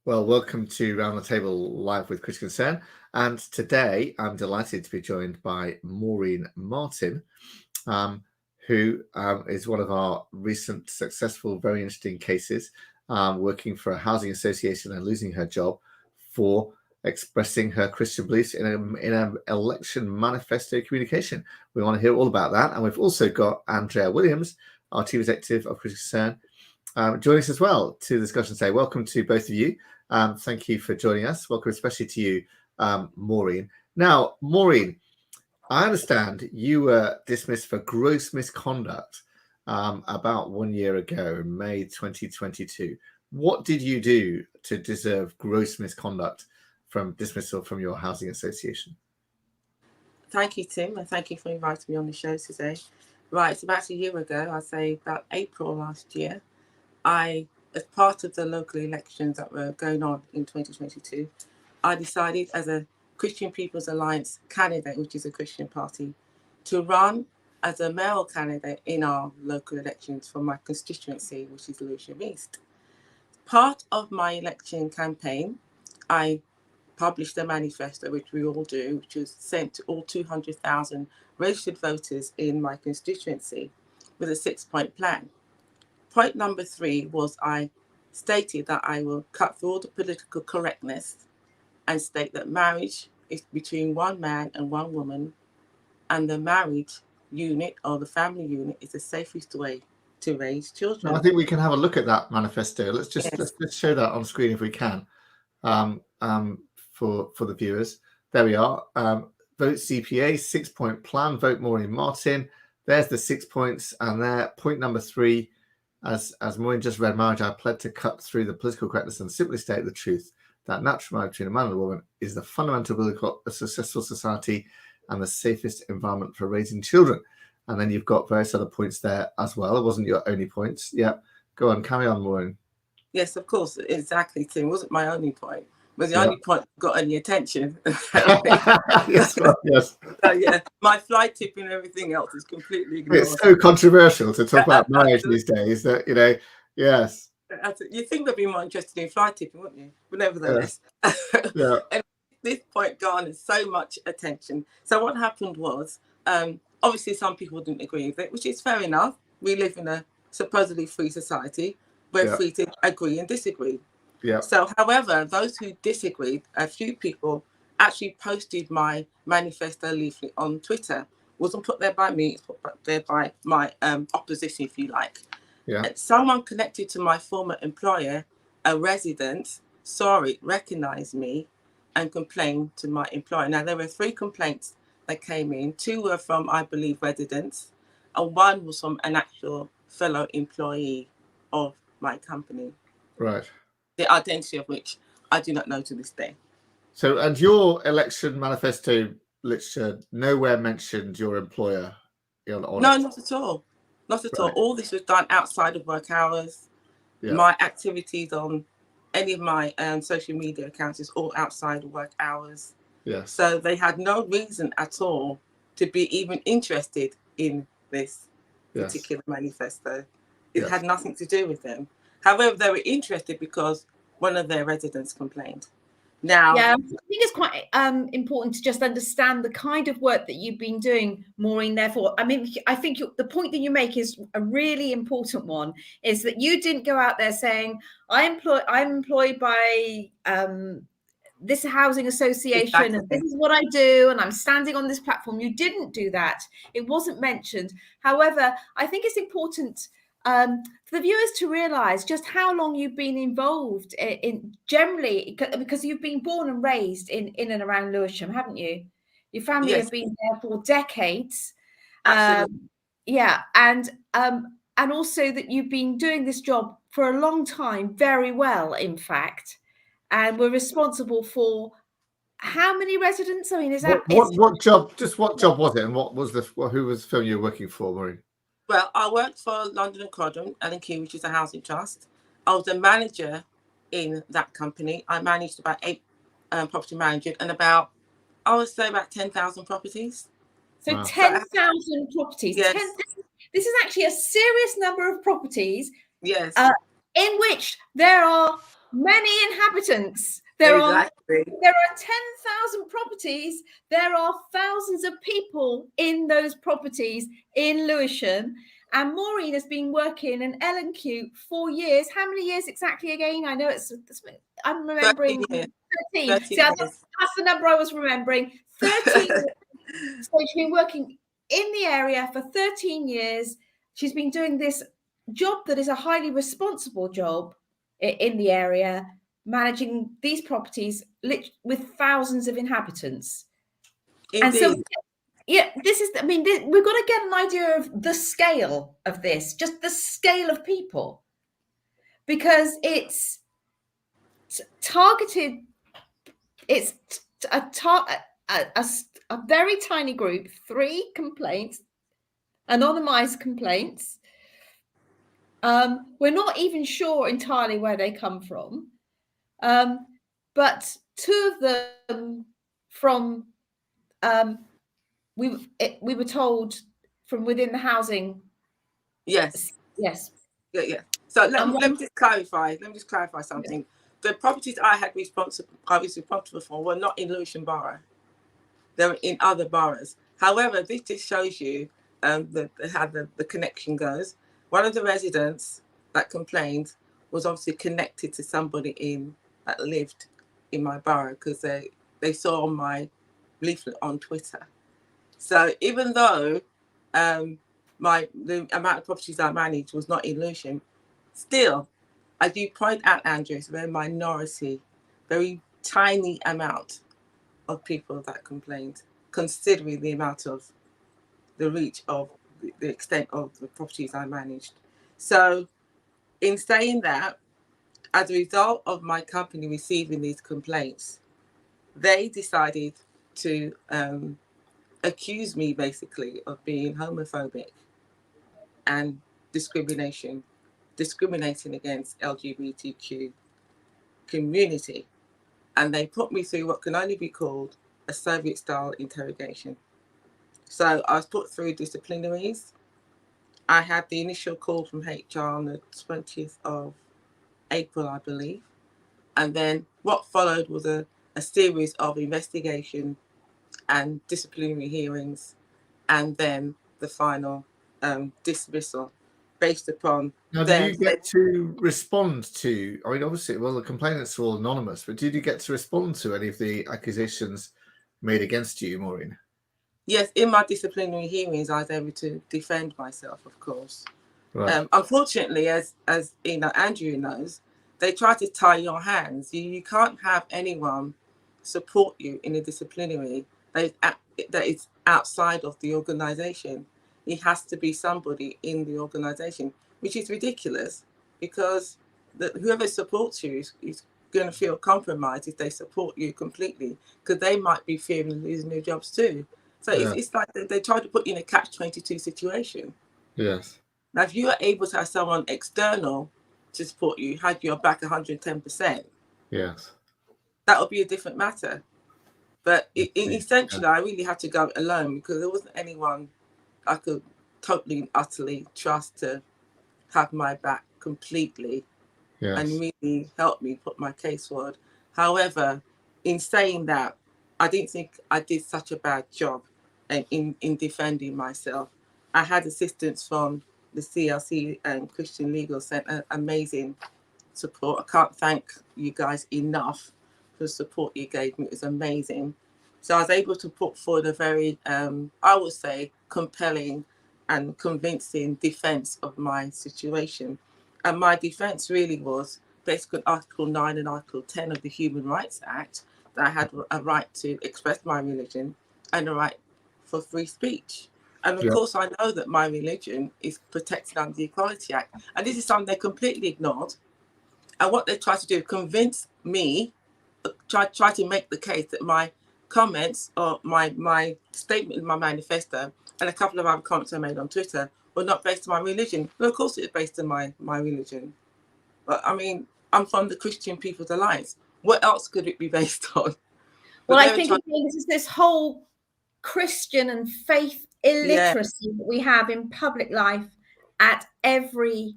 Well, welcome to Round the Table Live with Critical Concern. And today I'm delighted to be joined by Maureen Martin, who is one of our recent successful, very interesting cases, working for a housing association and losing her job for expressing her Christian beliefs in an election manifesto communication. We want to hear all about that. And we've also got Andrea Williams, our Chief Executive of Critical Concern, joining us as well to the discussion today. Welcome to both of you. Thank you for joining us. Welcome especially to you, Maureen. Now, Maureen, I understand you were dismissed for gross misconduct about 1 year ago, in May 2022. What did you do to deserve gross misconduct from dismissal from your housing association? Thank you, Tim, and thank you for inviting me on the show today. Right, it's about a year ago, I'd say about April last year, as part of the local elections that were going on in 2022, I decided as a Christian People's Alliance candidate, which is a Christian party, to run as a male candidate in our local elections for my constituency, which is Lewisham East. Part of my election campaign, I published a manifesto, which we all do, which was sent to all 200,000 registered voters in my constituency with a 6-point plan. Point number 3 was I stated that I will cut through all the political correctness and state that marriage is between one man and one woman, and the marriage unit or the family unit is the safest way to raise children. I think we can have a look at that manifesto. Let's just show that on screen if we can, for the viewers. There we are. Vote CPA, 6-point plan. Vote Maureen Martin. There's the 6 points, and there point number 3. As Maureen just read, marriage, I pled to cut through the political correctness and simply state the truth that natural marriage between a man and a woman is the fundamental biblical a successful society and the safest environment for raising children. And then you've got various other points there as well. It wasn't your only points. Yeah, go on, carry on, Maureen. Yes, of course, exactly, Tim. It wasn't my only point. It was the only point that got any attention. Yes, well, yes. So, yeah, my fly tip and everything else is completely ignored. It's so controversial to talk about marriage these days that, yes. You think they'd be more interested in fly tipping, wouldn't you? But nevertheless, yeah. And this point garnered so much attention. So what happened was, obviously some people didn't agree with it, which is fair enough. We live in a supposedly free society. We're free to agree and disagree. Yeah. So, however, those who disagreed, a few people actually posted my manifesto leaflet on Twitter. It wasn't put there by me, it's put there by my opposition, if you like. Yeah. Someone connected to my former employer, a resident, recognized me and complained to my employer. Now, there were 3 complaints that came in. 2 were from, I believe, residents, and 1 was from an actual fellow employee of my company. Right. The identity of which I do not know to this day. So, and your election manifesto literature nowhere mentioned your employer on No, it? not at all. Not at all. All this was done outside of work hours. Yeah. My activities on any of my social media accounts is all outside of work hours. Yeah. So they had no reason at all to be even interested in this particular manifesto. It had nothing to do with them. However, they were interested because one of their residents complained. Now, I think it's quite important to just understand the kind of work that you've been doing, Maureen. Therefore, I mean, I think the point that you make is a really important one, is that you didn't go out there saying, I'm employed by this housing association and this is what I do and I'm standing on this platform. You didn't do that. It wasn't mentioned. However, I think it's important for the viewers to realise just how long you've been involved in generally, because you've been born and raised in and around Lewisham, haven't you? Your family have been there for decades. Absolutely. And also that you've been doing this job for a long time, very well, in fact, and we're responsible for how many residents? I mean, is that what job? Just what job was it, and what was who was the firm you were working for, Maureen? Well, I worked for London and Croydon, L&Q, which is a housing trust. I was a manager in that company. I managed about 8 property managers and about 10,000 properties. So wow. 10,000 properties. Yes. This is actually a serious number of properties. Yes. In which there are many inhabitants. There Exactly. are 10,000 properties. There are thousands of people in those properties in Lewisham. And Maureen has been working in L&Q for years. How many years exactly again? I know I'm remembering 13 13. 13 See, years. that's the number I was remembering. 13 years. So she's been working in the area for 13 years. She's been doing this job that is a highly responsible job in the area, managing these properties with thousands of inhabitants. Indeed. And so, yeah, this is, I mean, we've got to get an idea of the scale of this, just the scale of people, because it's targeted, it's a very tiny group, 3 complaints, anonymized complaints. We're not even sure entirely where they come from. But 2 of them from, we were told from within the housing. Yes. Yes. Yeah. So let me just clarify something. Yeah. The properties I was responsible for were not in Lewisham Borough. They were in other boroughs. However, this just shows you how the connection goes. One of the residents that complained was obviously connected to somebody that lived in my borough, because they saw my leaflet on Twitter. So even though the amount of properties I managed was not in Lewisham, still, I do point out, Andrea, it's a very minority, very tiny amount of people that complained, considering the amount of the reach of the extent of the properties I managed. So in saying that, as a result of my company receiving these complaints, they decided to accuse me basically of being homophobic and discriminating against LGBTQ community. And they put me through what can only be called a Soviet-style interrogation. So I was put through disciplinaries. I had the initial call from HR on the 20th of April, I believe. And then what followed was a series of investigation and disciplinary hearings, and then the final dismissal based upon. Now, did you get to respond to, I mean, obviously, well, the complainants were all anonymous, but did you get to respond to any of the accusations made against you, Maureen? Yes, in my disciplinary hearings, I was able to defend myself, of course. Right. Unfortunately, as you know, Andrew knows, they try to tie your hands. You can't have anyone support you in a disciplinary that is outside of the organisation. It has to be somebody in the organisation, which is ridiculous, because whoever supports you is going to feel compromised if they support you completely, because they might be fearing losing their jobs too. So yeah. It's like they try to put you in a catch-22 situation. Yes. Now, if you are able to have someone external to support you, had your back 110%, yes, that would be a different matter. But essentially, I really had to go alone, because there wasn't anyone I could totally and utterly trust to have my back completely, yes, and really help me put my case forward. However, in saying that, I didn't think I did such a bad job in defending myself. I had assistance from the CLC and Christian Legal Centre, amazing support. I can't thank you guys enough for the support you gave me. It was amazing. So I was able to put forward a very, I would say, compelling and convincing defence of my situation. And my defence really was based on Article 9 and Article 10 of the Human Rights Act, that I had a right to express my religion and a right for free speech. And of course, I know that my religion is protected under the Equality Act. And this is something they completely ignored. And what they try to do, convince me, try to make the case that my comments or my statement in my manifesto and a couple of other comments I made on Twitter were not based on my religion. Well, of course it's based on my religion. But I mean, I'm from the Christian People's Alliance. What else could it be based on? Well, I think this is this whole Christian and faith illiteracy that we have in public life at every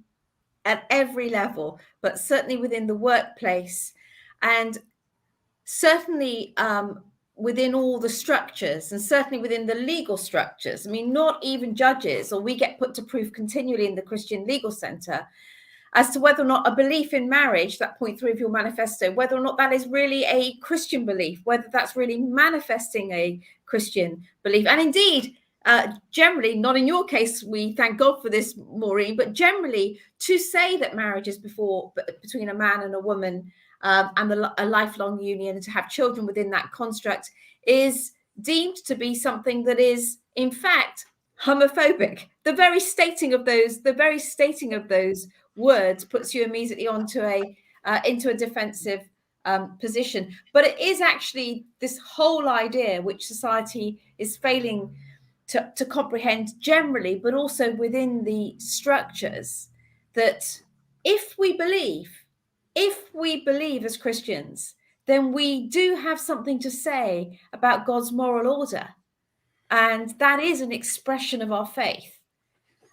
at every level, but certainly within the workplace, and certainly within all the structures, and certainly within the legal structures. I mean, not even judges, or we get put to proof continually in the Christian Legal Centre as to whether or not a belief in marriage, that point 3 of your manifesto, whether or not that is really a Christian belief, whether that's really manifesting a Christian belief. And indeed, generally, not in your case, we thank God for this, Maureen, but generally to say that marriage is between a man and a woman, and a lifelong union, and to have children within that construct is deemed to be something that is, in fact, homophobic. The very stating of those words puts you immediately onto into a defensive position. But it is actually this whole idea which society is failing to comprehend generally, but also within the structures, that if we believe as Christians, then we do have something to say about God's moral order. And that is an expression of our faith.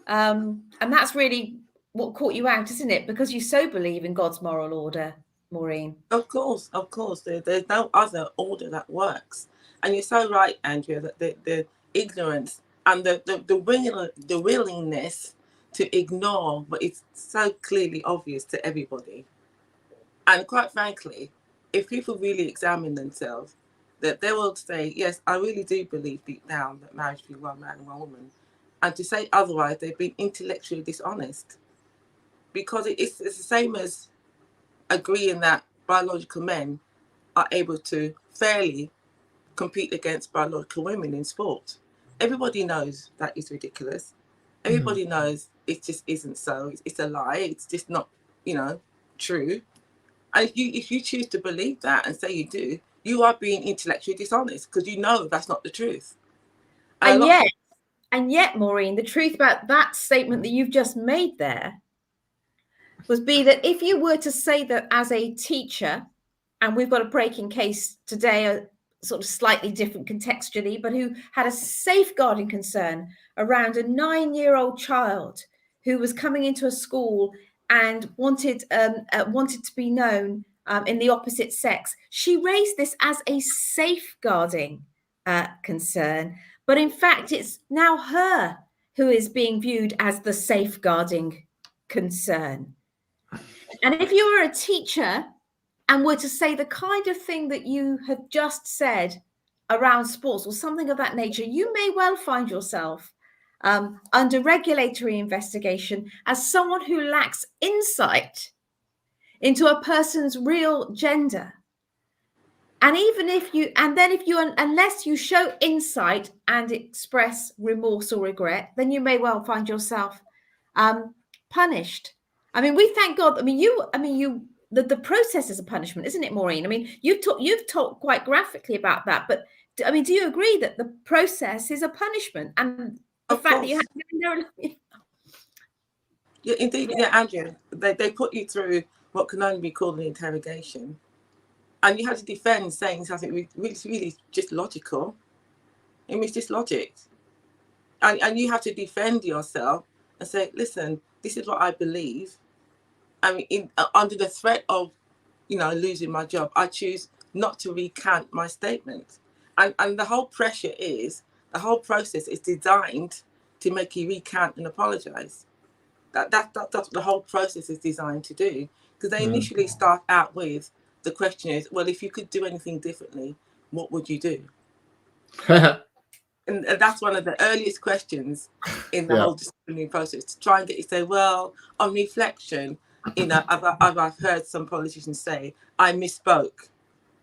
And that's really what caught you out, isn't it? Because you so believe in God's moral order, Maureen. Of course. There's no other order that works. And you're so right, Andrea, that the ignorance and the willingness to ignore what is so clearly obvious to everybody. And quite frankly, if people really examine themselves, that they will say, yes, I really do believe deep down that marriage between one man and one woman. And to say otherwise, they've been intellectually dishonest. Because it's the same as agreeing that biological men are able to fairly compete against biological women in sport. Everybody knows that is ridiculous. Everybody knows it just isn't so. It's a lie. It's just not, true. And if you choose to believe that and say you do, you are being intellectually dishonest, because you know that's not the truth. And yet, Maureen, the truth about that statement that you've just made there was that if you were to say that as a teacher, and we've got a breaking case today, sort of slightly different contextually, but who had a safeguarding concern around a 9-year-old child who was coming into a school and wanted to be known in the opposite sex. She raised this as a safeguarding concern, but in fact, it's now her who is being viewed as the safeguarding concern. And if you were a teacher and were to say the kind of thing that you have just said around sports or something of that nature, you may well find yourself under regulatory investigation as someone who lacks insight into a person's real gender. And unless you show insight and express remorse or regret, then you may well find yourself punished. I mean, we thank God. The process is a punishment, isn't it, Maureen? I mean, you've talked quite graphically about that, but I mean, do you agree that the process is a punishment? And the fact that you have Yeah, indeed, yeah, Andrea. They put you through what can only be called an interrogation, and you have to defend saying something really just logical. I mean, it's just logic, and you have to defend yourself and say, listen, this is what I believe. I mean, under the threat of, losing my job, I choose not to recant my statement. And the whole process is designed to make you recant and apologise. That's what the whole process is designed to do. Because they initially start out with the question is, well, if you could do anything differently, what would you do? And that's one of the earliest questions in the whole disciplinary process, to try and get you to say, well, on reflection, I've heard some politicians say, I misspoke.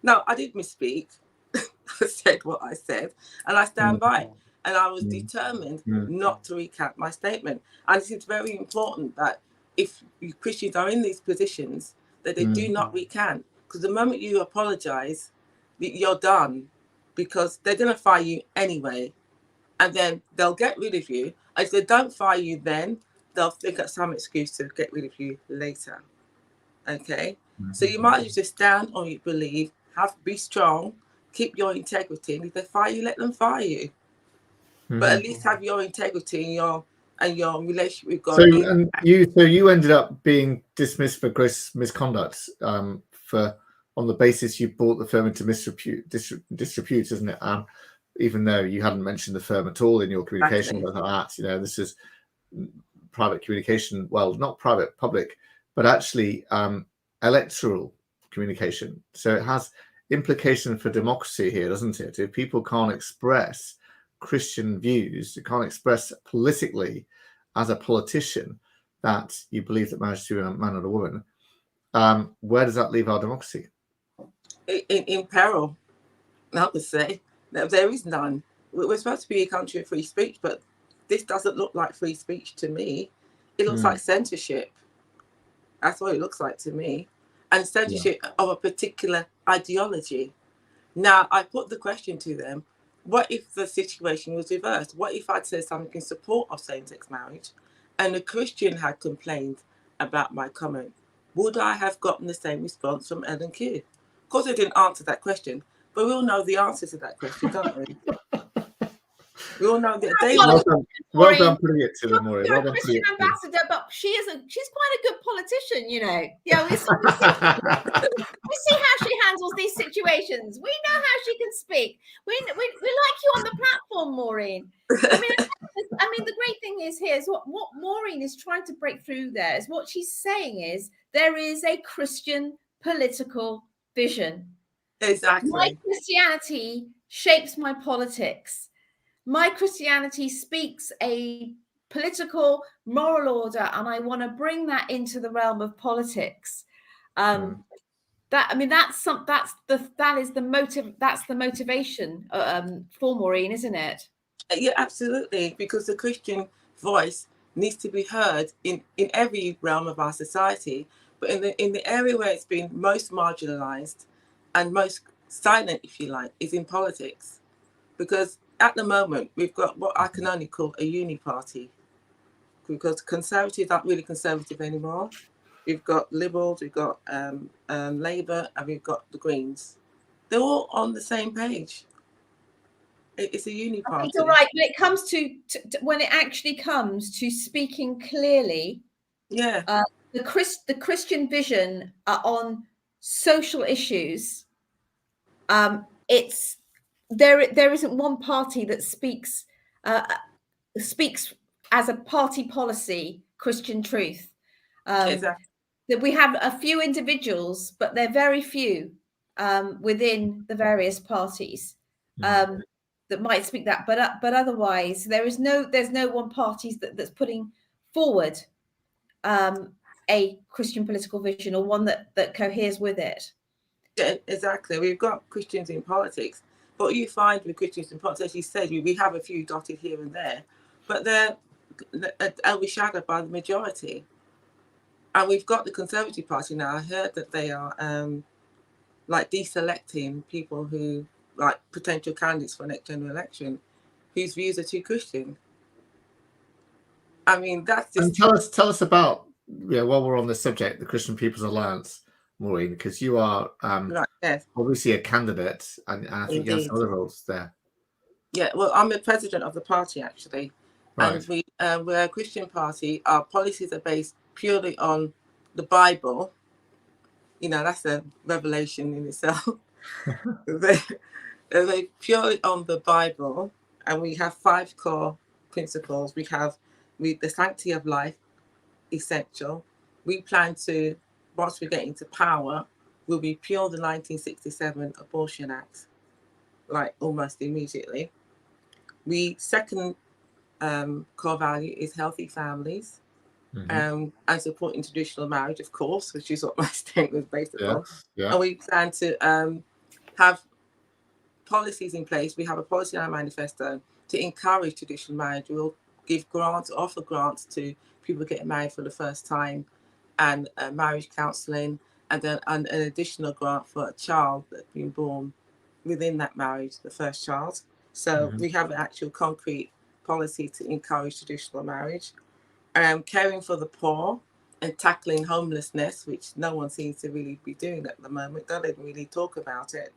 No, I did misspeak. I said what I said, and I stand by it. And I was determined not to recant my statement. And it's very important that if Christians are in these positions, that they do not recant. Because the moment you apologise, you're done. Because they're going to fire you anyway. And then they'll get rid of you. And if they don't fire you then, they'll think of some excuse to get rid of you later. Okay? So you might just stand on your belief, be strong, keep your integrity. And if they fire you, let them fire you. But at least have your integrity and and your relationship with God. So you ended up being dismissed for gross misconduct for on the basis you brought the firm into disrepute, isn't it? Even though you hadn't mentioned the firm at all in your communication about that, you know, this is private communication. Well, not private, public, but actually electoral communication. So it has implication for democracy here, doesn't it? If people can't express Christian views, you can't express politically as a politician that you believe that marriage is between a man and a woman, where does that leave our democracy? In peril, I would say. There is none. We're supposed to be a country of free speech, but this doesn't look like free speech to me. It looks like censorship. That's what it looks like to me. And censorship of a particular ideology. Now, I put the question to them, what if the situation was reversed? What if I'd said something in support of same-sex marriage and a Christian had complained about my comment? Would I have gotten the same response from Ellen Q? Of course, I didn't answer that question, but we all know the answer to that question, don't we? We all know that they well done putting it to them, Maureen. You're a Christian ambassador, but she's quite a good politician, you know. Yeah, we see how she handles these situations. We know how she can speak. We like you on the platform, Maureen. I mean, the great thing is here is what Maureen is trying to break through there is what she's saying is there is a Christian political vision. Exactly. My Christianity shapes my politics. My Christianity speaks a political moral order, and I want to bring that into the realm of politics. That's the motivation for Maureen, isn't it? Yeah, absolutely. Because the Christian voice needs to be heard in every realm of our society, but in the area where it's been most marginalized and most silent, if you like, is in politics. Because at the moment, we've got what I can only call a uni party, because Conservatives aren't really Conservative anymore. We've got Liberals, we've got Labour, and we've got the Greens. They're all on the same page. It's a uni party. I think you're right. When it comes to when it actually comes to speaking clearly, the Christian vision on social issues, there isn't one party that speaks as a party policy Christian truth. Exactly. That we have a few individuals, but they're very few within the various parties that might speak that. But otherwise, there's no one party that's putting forward a Christian political vision or one that coheres with it. Yeah, exactly. We've got Christians in politics. But what you find with Christians in politics, as you said, we have a few dotted here and there, but they're overshadowed by the majority. And we've got the Conservative Party now. I heard that they are like deselecting people who, like potential candidates for next general election, whose views are too Christian. I mean, that's just... And tell us about, while we're on this subject, the Christian People's Alliance, Maureen, because you are obviously a candidate, and I think you have some other roles there. Yeah, well, I'm the president of the party, actually. Right. And we're a Christian party. Our policies are based purely on the Bible. You know, that's a revelation in itself. They're purely on the Bible, and we have 5 core principles. We have the sanctity of life, essential. We plan to, once we get into power, we'll repeal the 1967 Abortion Act, like almost immediately. Second core value is healthy families, and supporting traditional marriage, of course, which is what my statement was based upon. Yeah. And we plan to have policies in place. We have a policy in our manifesto to encourage traditional marriage. We'll give grants, offer grants to people getting married for the first time, and marriage counselling, and then an additional grant for a child that's been born within that marriage, the first child. So we have an actual concrete policy to encourage traditional marriage. Caring for the poor and tackling homelessness, which no one seems to really be doing at the moment. Don't even really talk about it.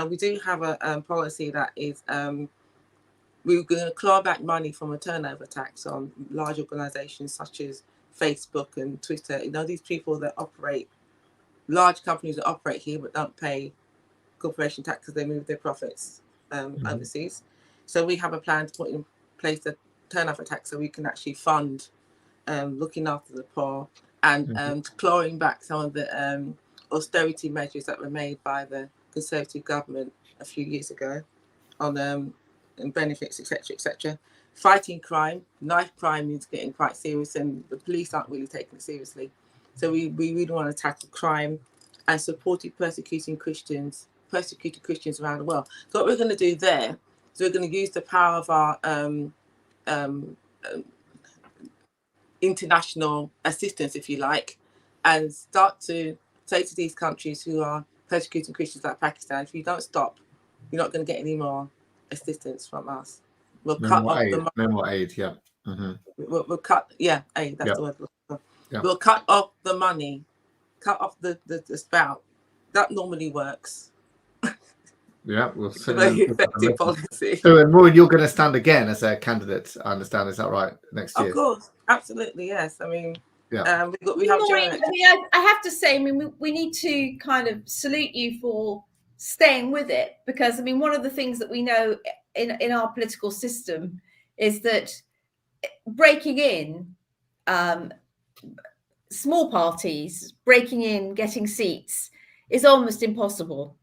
We do have a policy that is we were going to claw back money from a turnover tax on large organisations such as Facebook and Twitter. You know, these people that operate, large companies that operate here but don't pay corporation tax because they move their profits overseas. So we have a plan to put in place a turnover tax so we can actually fund looking after the poor and clawing back some of the austerity measures that were made by the Conservative government a few years ago on and benefits, etc., etc. Fighting crime, knife crime is getting quite serious, and the police aren't really taking it seriously. So we really want to tackle crime and supporting persecuted Christians around the world. So what we're going to do there is we're going to use the power of our international assistance, if you like, and start to say to these countries who are persecuting Christians like Pakistan, if you don't stop, you're not going to get any more assistance from us. We'll cut off the money. No more aid, yeah. We'll cut, aid, that's the word. We'll cut off the money, cut off the spout. That normally works. Yeah, we'll It's a very effective policy. So, and Maureen, you're going to stand again as a candidate, I understand. Is that right? Next year? Of course, absolutely, yes. I mean, we have Maureen, I have to say, I mean, we need to kind of salute you for staying with it, because, I mean, one of the things that we know in our political system is that breaking in small parties, breaking in, getting seats is almost impossible,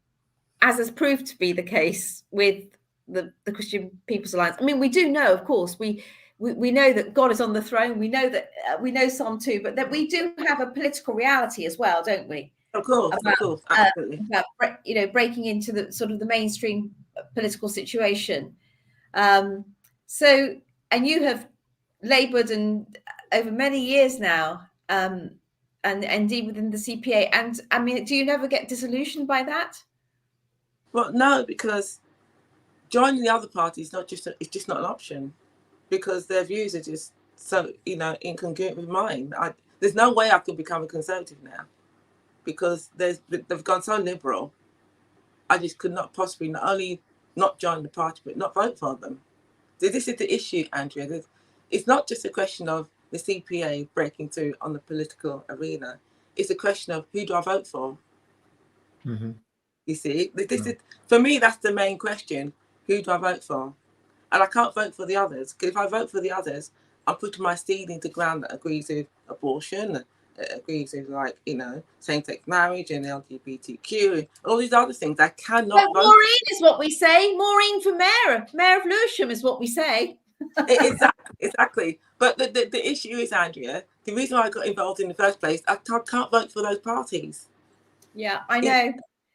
as has proved to be the case with the Christian People's Alliance. I mean, we do know, of course, we know that God is on the throne. We know that we know Psalm 2, but that we do have a political reality as well, don't we? Of course, absolutely. About, breaking into the sort of the mainstream political situation. So, and you have laboured and over many years now, and indeed within the CPA. And I mean, do you never get disillusioned by that? Well, no, because joining the other party is it's just not an option, because their views are just so incongruent with mine. There's no way I could become a Conservative now, because they've gone so liberal. I just could not possibly not only not join the party but not vote for them. So this is the issue, Andrea. It's not just a question of the CPA breaking through on the political arena. It's a question of who do I vote for? You see, this is, for me, that's the main question. Who do I vote for? And I can't vote for the others, because if I vote for the others, I'm putting my seed into ground that agrees with abortion, agrees with, same-sex marriage and LGBTQ and all these other things. I cannot vote. Maureen is what we say. Maureen for mayor of Lewisham is what we say. Exactly. But the issue is, Andrea, the reason why I got involved in the first place, I can't vote for those parties. Yeah, I know.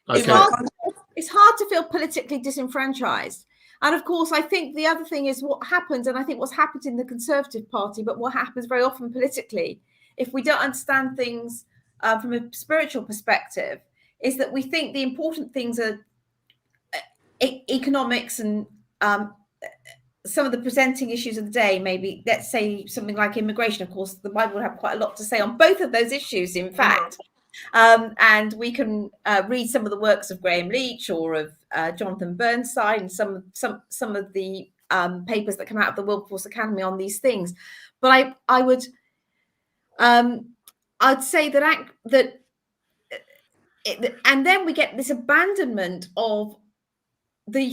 Okay. It's hard to feel politically disenfranchised. And of course, I think the other thing is what happens, and I think what's happened in the Conservative Party, but what happens very often politically, if we don't understand things from a spiritual perspective, is that we think the important things are economics and some of the presenting issues of the day, maybe, let's say something like immigration. Of course, the Bible will have quite a lot to say on both of those issues, in fact. And we can read some of the works of Graham Leach or of Jonathan Burnside and some of the papers that come out of the Wilberforce Academy on these things. But I'd say that and then we get this abandonment of the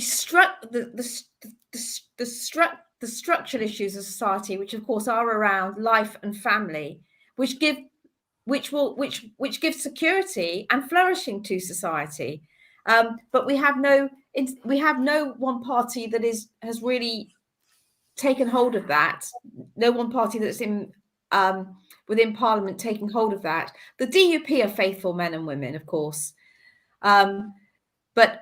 structural issues of society, which of course are around life and family, which give security and flourishing to society, but we have no one party that has really taken hold of that. No one party that's in within Parliament taking hold of that. The DUP are faithful men and women, of course, but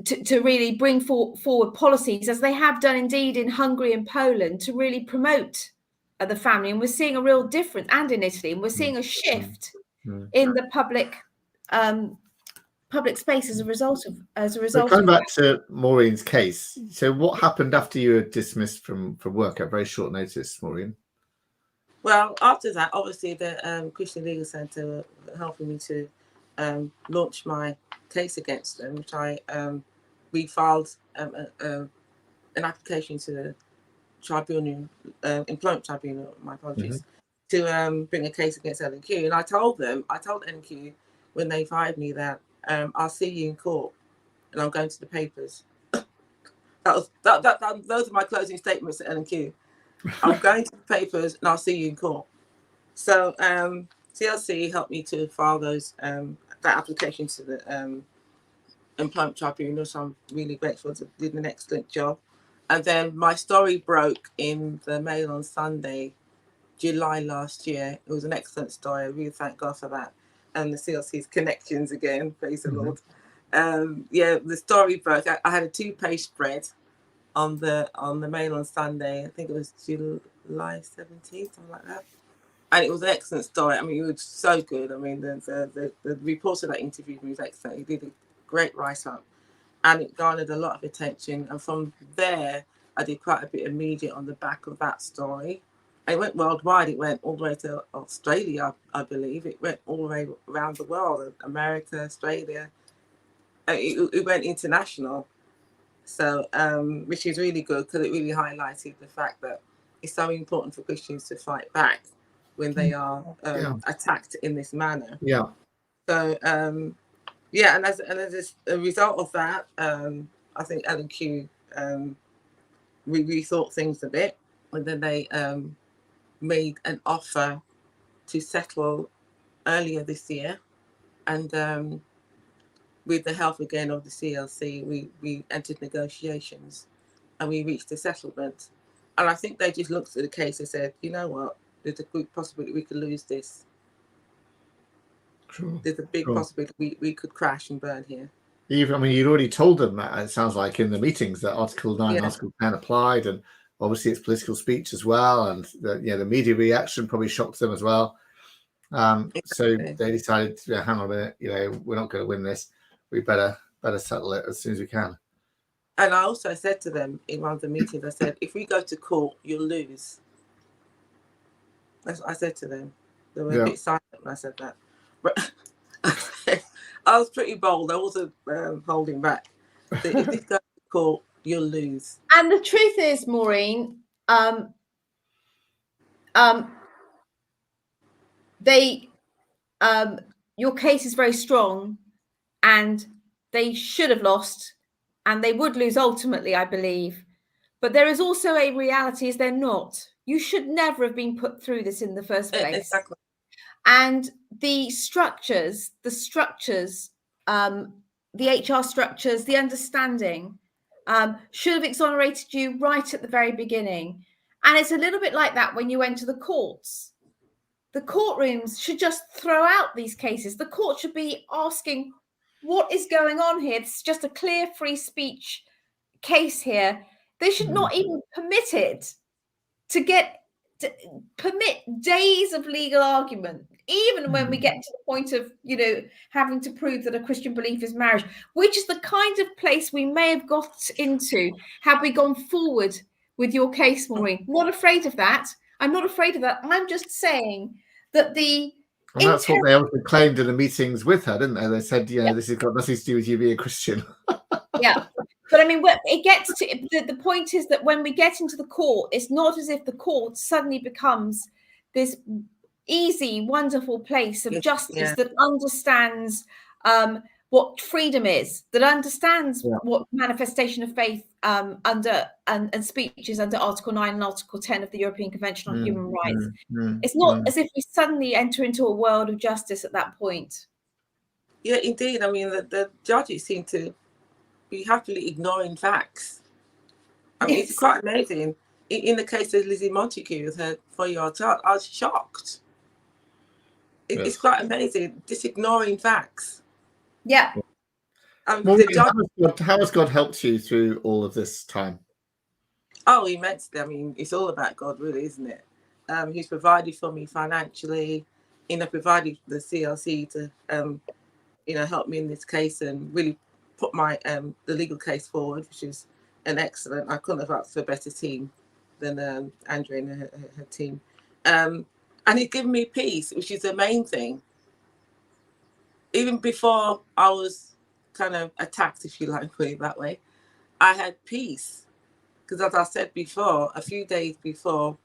to really bring forward policies, as they have done indeed in Hungary and Poland, to really promote the family. And we're seeing a real difference, and in Italy, and we're seeing a shift in the public space as a result of coming back to Maureen's case. So what happened after you were dismissed from work at very short notice, Maureen? Well, after that, obviously the Christian Legal Centre were helping me to launch my case against them, which we filed a an application to the tribunal, employment tribunal, my apologies, to bring a case against L&Q. And I told L&Q when they fired me that I'll see you in court and I'm going to the papers. Those are my closing statements to L&Q. I'm going to the papers and I'll see you in court. So CLC helped me to file that application to the employment tribunal. So I'm really grateful. They did an excellent job. And then my story broke in the Mail on Sunday, July last year. It was an excellent story. I really thank God for that. And the CLC's connections again, praise the Lord. The story broke. I had a 2-page spread on the Mail on Sunday. I think it was July 17th, something like that. And it was an excellent story. I mean, it was so good. I mean, the reporter that interviewed me was excellent. He did a great write-up. And it garnered a lot of attention. And from there, I did quite a bit of media on the back of that story. And it went worldwide. It went all the way to Australia, I believe. It went all the way around the world, America, Australia. It went international. So, which is really good because it really highlighted the fact that it's so important for Christians to fight back when they are attacked in this manner. Yeah. So, and as a result of that, I think L&Q rethought things a bit, and then they made an offer to settle earlier this year, and with the help again of the CLC, we entered negotiations, and we reached a settlement. And I think they just looked at the case and said, you know what, there's a good possibility we could lose this. Sure. There's a big possibility we could crash and burn here. Even, I mean, you'd already told them that, it sounds like, in the meetings, that Article 9, Article 10 applied, and obviously it's political speech as well, and the media reaction probably shocked them as well. So they decided, hang on a minute, we're not going to win this. We better settle it as soon as we can. And I also said to them in one of the meetings, I said, if we go to court, you'll lose. That's what I said to them. They were a bit silent when I said that. But I was pretty bold. I wasn't holding back. So if this goes to court, you'll lose. And the truth is, Maureen, your case is very strong, and they should have lost, and they would lose ultimately, I believe. But there is also a reality: is there not? You should never have been put through this in the first place. Exactly. And the structures, the HR structures, the understanding should have exonerated you right at the very beginning. And it's a little bit like that when you enter the courts. The courtrooms should just throw out these cases. The court should be asking, what is going on here? It's just a clear free speech case here. They should not even permit it to permit days of legal argument, even when we get to the point of, having to prove that a Christian belief is marriage, which is the kind of place we may have got into had we gone forward with your case, Maureen. Not afraid of that. I'm not afraid of that. I'm just saying that and that's what they also claimed in the meetings with her, didn't they? They said, this has got nothing to do with you being a Christian. Yeah. But I mean, it gets to the point is that when we get into the court, it's not as if the court suddenly becomes this easy, wonderful place of justice that understands what freedom is, that understands what manifestation of faith under and speech is under Article 9 and Article 10 of the European Convention on Human Rights. It's not as if we suddenly enter into a world of justice at that point. Yeah, indeed. I mean, the judges seem to be happily ignoring facts. I mean, it's quite amazing. In the case of Lizzie Montague with her 4-year-old child, I was shocked. It's quite amazing, just ignoring facts. Yeah. How has God helped you through all of this time? Oh, immensely. I mean, it's all about God, really, isn't it? He's provided for me financially, provided the CLC to, help me in this case and really put my the legal case forward, which is an excellent. I couldn't have asked for a better team than Andrea and her team. And he's given me peace, which is the main thing. Even before I was kind of attacked, if you like, put it that way, I had peace. Because as I said before, a few days before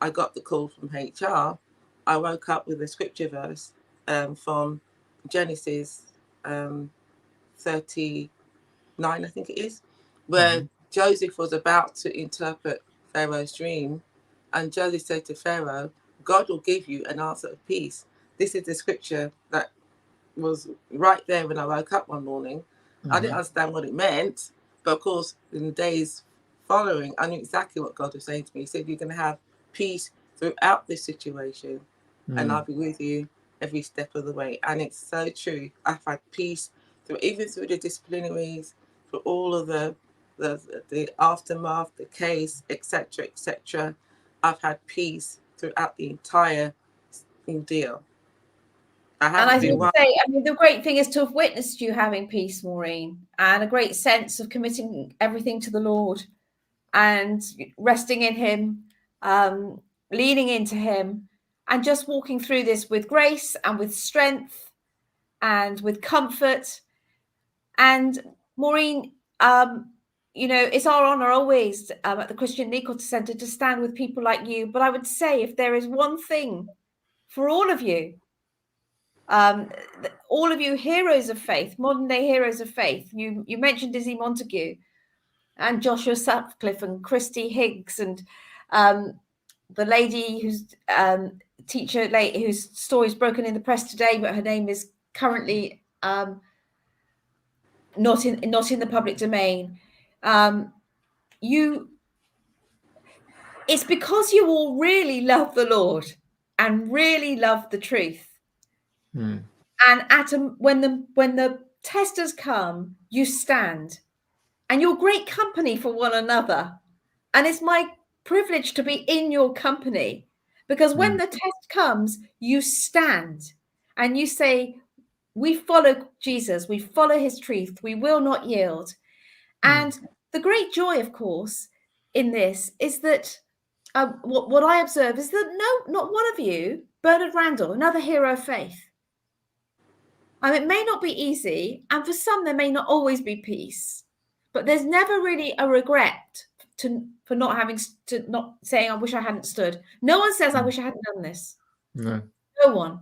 I got the call from HR, I woke up with a scripture verse from Genesis 39, I think it is, where Joseph was about to interpret Pharaoh's dream, and Joseph said to Pharaoh, God will give you an answer of peace. This is the scripture that was right there when I woke up one morning. I didn't understand what it meant, but of course, in the days following, I knew exactly what God was saying to me. He said, you're going to have peace throughout this situation, and I'll be with you every step of the way. And it's so true. I've had peace even through the disciplinaries, for all of the aftermath, the case, etc., etc. I've had peace throughout the entire ordeal. And I would say, I mean, the great thing is to have witnessed you having peace, Maureen, and a great sense of committing everything to the Lord and resting in him, leaning into him, and just walking through this with grace and with strength and with comfort. And Maureen, you know, it's our honor always at the Christian Legal Centre to stand with people like you. But I would say, if there is one thing for all of you heroes of faith, modern day heroes of faith, you mentioned Izzy Montague and Joshua Sutcliffe and Christy Higgs and the lady whose teacher whose story is broken in the press today, but her name is currently not in the public domain. It's because you all really love the Lord and really love the truth. And when the testers come, you stand, and you're great company for one another. And it's my privilege to be in your company, because when the test comes, you stand and you say, we follow Jesus, we follow his truth, we will not yield. And the great joy, of course, in this is that what I observe is that not one of you, Bernard Randall, another hero of faith. I mean, it may not be easy, and for some there may not always be peace, but there's never really a regret for not saying, I wish I hadn't stood. No one says, I wish I hadn't done this. No one.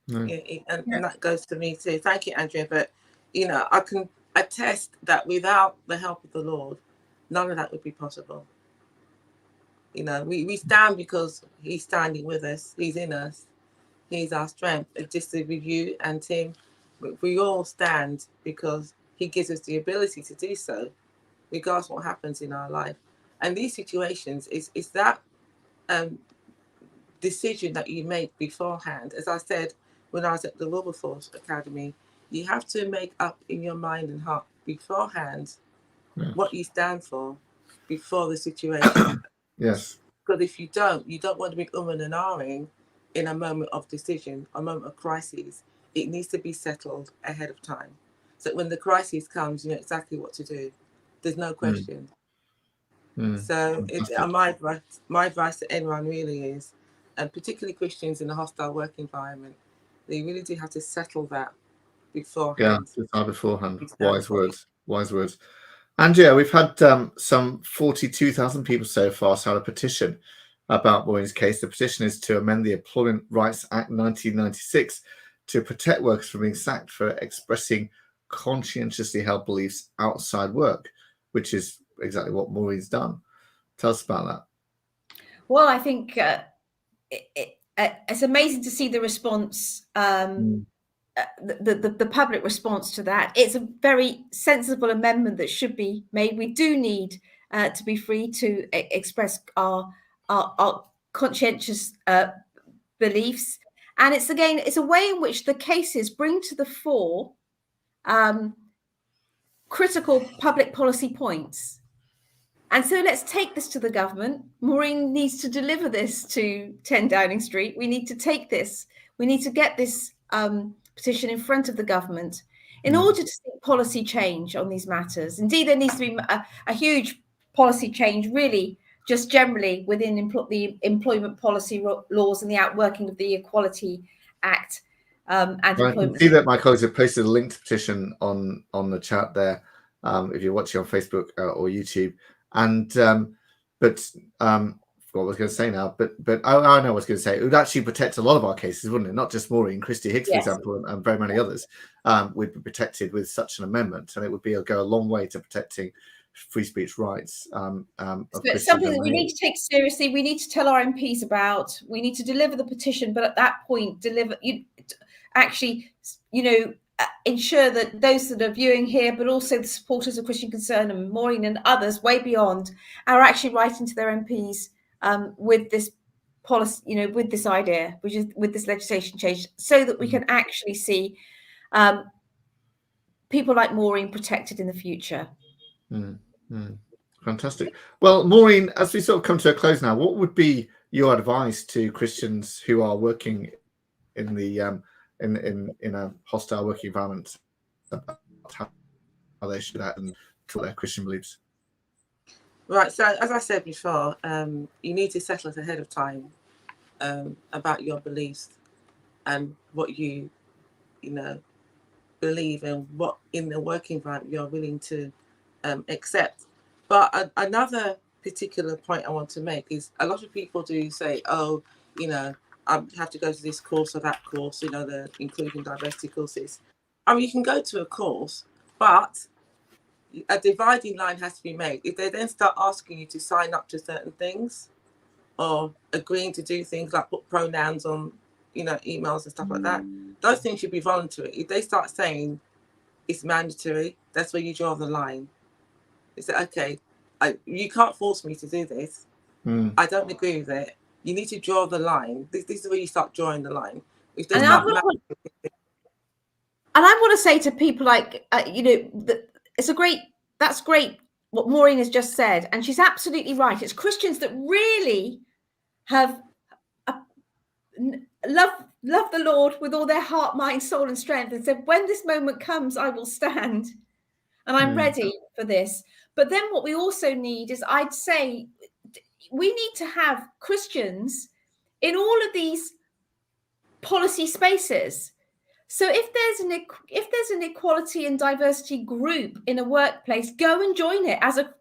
No. Yeah, and that goes to me too. Thank you, Andrea. But you know, I can attest that without the help of the Lord, none of that would be possible. You know, we stand because he's standing with us. He's in us. He's our strength. Just with you and Tim, we all stand because he gives us the ability to do so, regardless of what happens in our life. And these situations is that decision that you make beforehand. As I said when I was at the Wilberforce Academy, you have to make up in your mind and heart beforehand what you stand for before the situation. Yes. Because if you don't want to be and ahhing in a moment of decision, a moment of crisis. It needs to be settled ahead of time, so that when the crisis comes, you know exactly what to do. There's no question. So my advice to anyone really is, and particularly Christians in a hostile work environment, they really do have to settle that beforehand. Yeah, beforehand. Wise words. Andrea, we've had some 42,000 people so far sign a petition about Maureen's case. The petition is to amend the Employment Rights Act 1996 to protect workers from being sacked for expressing conscientiously held beliefs outside work, which is exactly what Maureen's done. Tell us about that. Well, I think it's amazing to see the response, the public response to that. It's a very sensible amendment that should be made. We do need to be free to express our conscientious beliefs, and it's a way in which the cases bring to the fore critical public policy points. And so let's take this to the government. Maureen needs to deliver this to 10 Downing Street. We need to take this. We need to get this petition in front of the government in order to see policy change on these matters. Indeed, there needs to be a huge policy change, really, just generally within the employment policy laws and the outworking of the Equality Act. And I can see that my colleagues have posted a link to petition on the chat there, if you're watching on Facebook or YouTube. and but what I was going to say now, but I know what I was going to say. It would actually protect a lot of our cases, wouldn't it? Not just Maureen, Christy Hicks, for Yes. example, and very many others would be protected with such an amendment, and it would go a long way to protecting free speech rights. So it's something that we need to take seriously. We need to tell our MPs about. We need to deliver the petition, but at that point, ensure that those that are viewing here, but also the supporters of Christian Concern and Maureen and others way beyond, are actually writing to their MPs with this policy, with this idea, which is with this legislation change, so that we can actually see people like Maureen protected in the future. Fantastic. Well, Maureen, as we sort of come to a close now, what would be your advice to Christians who are working in the in a hostile working environment about how they should act and to their Christian beliefs? Right. So as I said before, you need to settle it ahead of time about your beliefs and what you believe and what in the working environment you're willing to accept. But another particular point I want to make is a lot of people do say, oh, I have to go to this course or that course, the inclusion diversity courses. I mean, you can go to a course, but a dividing line has to be made. If they then start asking you to sign up to certain things or agreeing to do things like put pronouns on, emails and stuff like that, those things should be voluntary. If they start saying it's mandatory, that's where you draw the line. It's like, okay, you can't force me to do this. I don't agree with it. You need to draw the line. This is where you start drawing the line. If they start and I want to say to people like, that's great what Maureen has just said. And she's absolutely right. It's Christians that really have love the Lord with all their heart, mind, soul and strength, and said, when this moment comes, I will stand and I'm ready for this. But then what we also need is, I'd say, we need to have Christians in all of these policy spaces. So if there's an equality and diversity group in a workplace, go and join it as a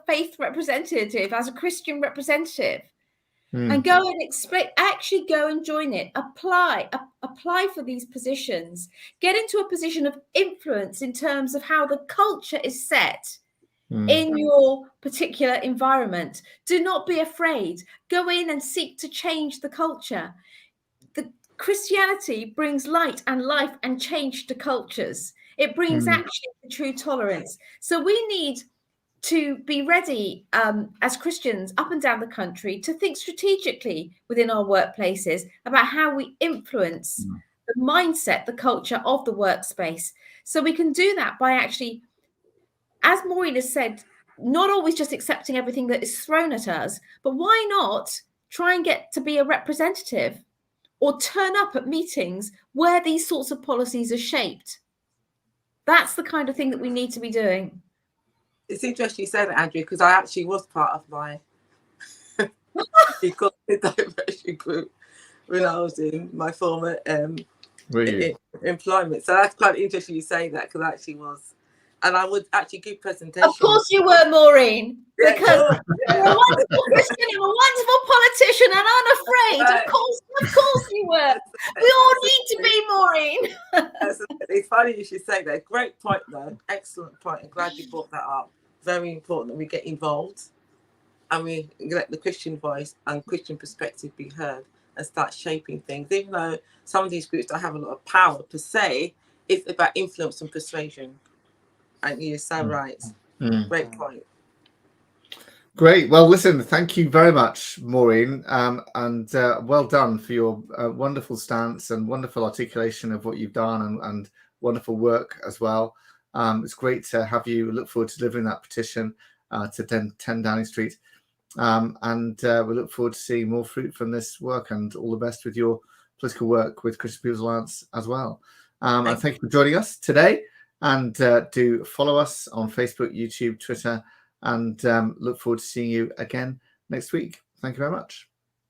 faith representative, as a Christian representative, and go and actually go and join it. Apply for these positions. Get into a position of influence in terms of how the culture is set in your particular environment. Do not be afraid. Go in and seek to change the culture. Christianity brings light and life and change to cultures. It brings actually the true tolerance. So we need to be ready as Christians up and down the country to think strategically within our workplaces about how we influence the mindset, the culture of the workspace. So we can do that by actually, as Maureen has said, not always just accepting everything that is thrown at us, but why not try and get to be a representative or turn up at meetings where these sorts of policies are shaped? That's the kind of thing that we need to be doing. It's interesting you say that, Andrea, because I actually was part of my diversity group when I was in my former employment. So that's quite interesting you say that, because I actually was. And I would actually give presentations. Of course you were, Maureen, because you're a wonderful Christian, you're a wonderful politician and unafraid. Of course you were. We all need to be, Maureen. It's funny you should say that. Great point, though. Excellent point. I'm glad you brought that up. Very important that we get involved and we let the Christian voice and Christian perspective be heard and start shaping things. Even though some of these groups don't have a lot of power per se, it's about influence and persuasion. And you're so right. Great point. Great. Well, listen, thank you very much, Maureen, and well done for your wonderful stance and wonderful articulation of what you've done and wonderful work as well. It's great to have you. Look forward to delivering that petition to 10 Downing Street. And we look forward to seeing more fruit from this work, and all the best with your political work with Christian People's Alliance as well. And thank you for joining us today. And do follow us on Facebook, YouTube, Twitter, and look forward to seeing you again next week. Thank you very much.